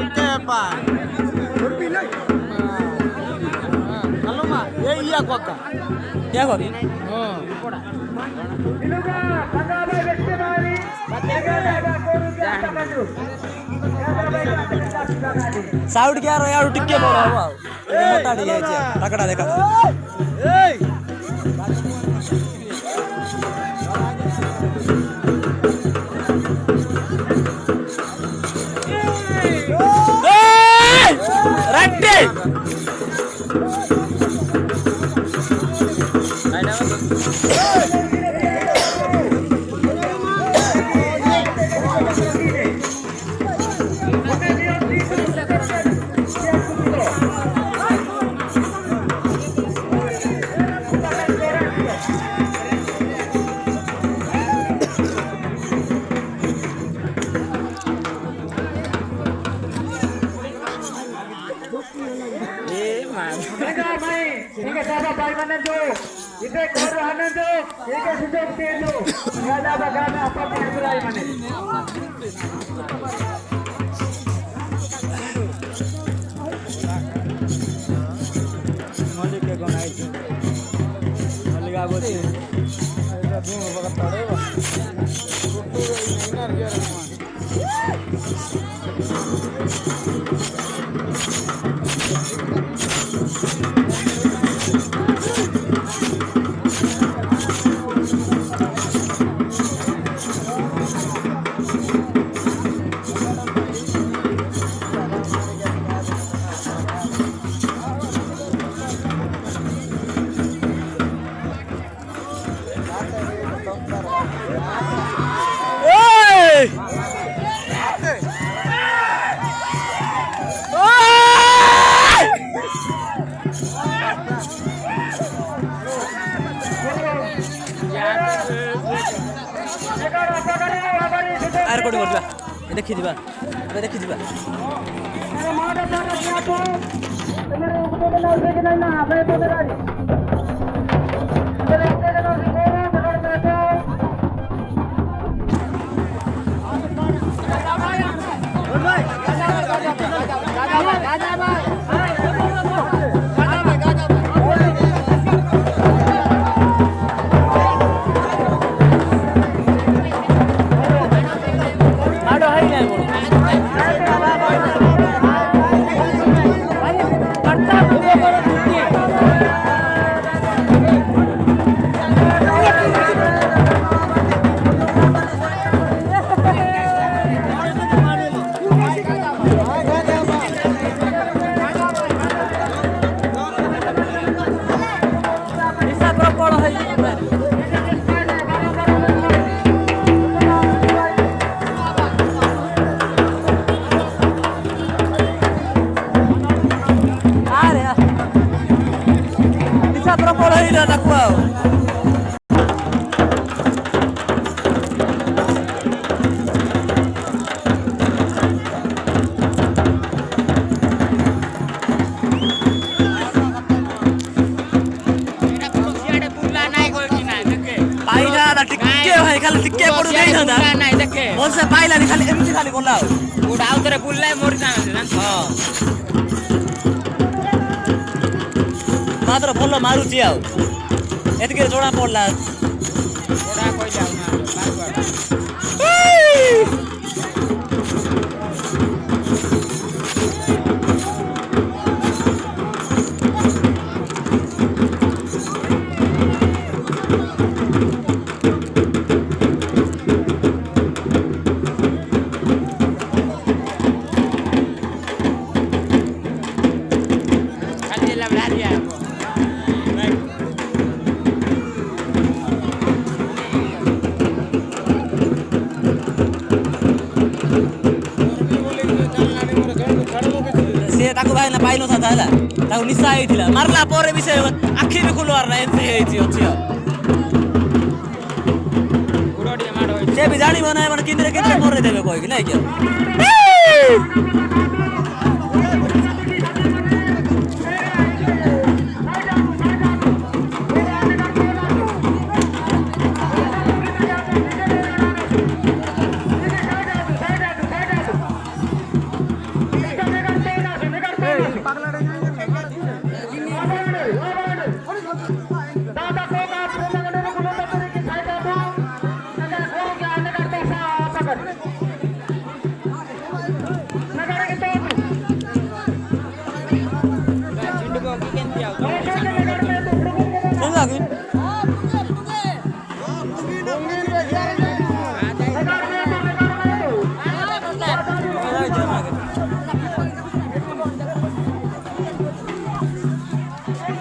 Kepa. Halo mak, iya kok. Ya kok. Sound क्या रहा यार टिक्के बोला हुआ मोटा नहीं है तगड़ा देखा रट्टे आर कोडी बोलबा देखि दिबा अबे देखि दिबा अरे माडा माडा जातो तुम्हारे ऊपर के नाल से के ना आबे तो गाड़ी तेरे ऊपर के नाल से कोरा पकड़ में तो बोल भाई गाजा भाई से पाइला नि खाली एमती खाली बोला उडा उतरे पुल्ला मोर जान हां मात्र बोल मारुची आउ एतके जोडा पडला जोडा कोइ जाउ ना पाइ न था हला ताको निशा आइथिला मारला परे विषय आखि भी खुलवार ना एते हेछि अछि उडोडी माड होय से भी जानि बनाय मन किंदरे किंदरे मोरे देबे कोइ कि नै के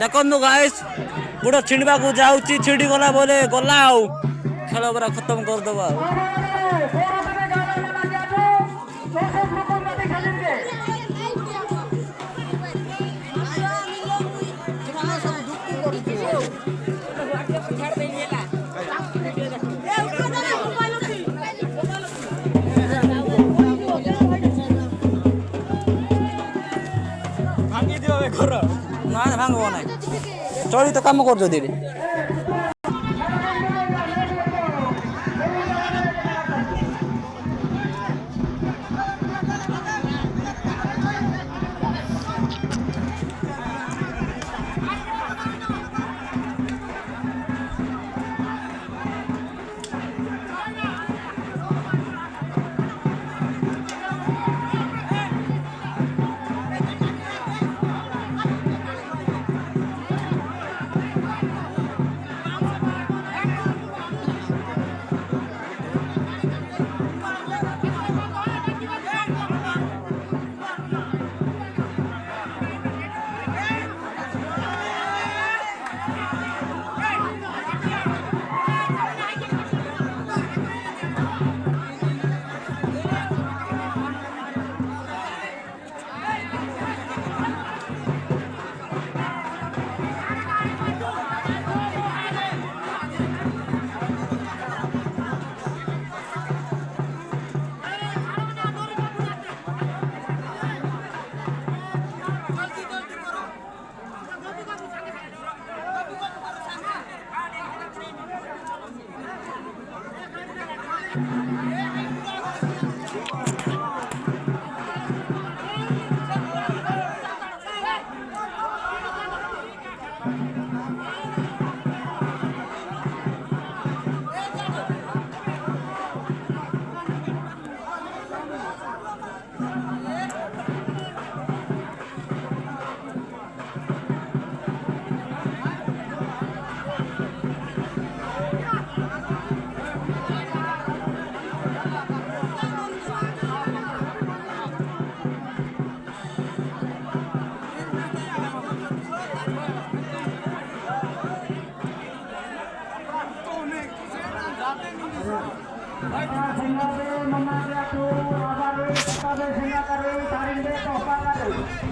देखो गाइस गोटे छिड़वा को जाऊँगी छिड़ी गला बोले गला आउ खेल पूरा खत्म करदेव ना भांगब ना चली तो कम कर धीरे Mama dia tu, abang dia, kakak dia, kakak dia, tarik dia, topak dia.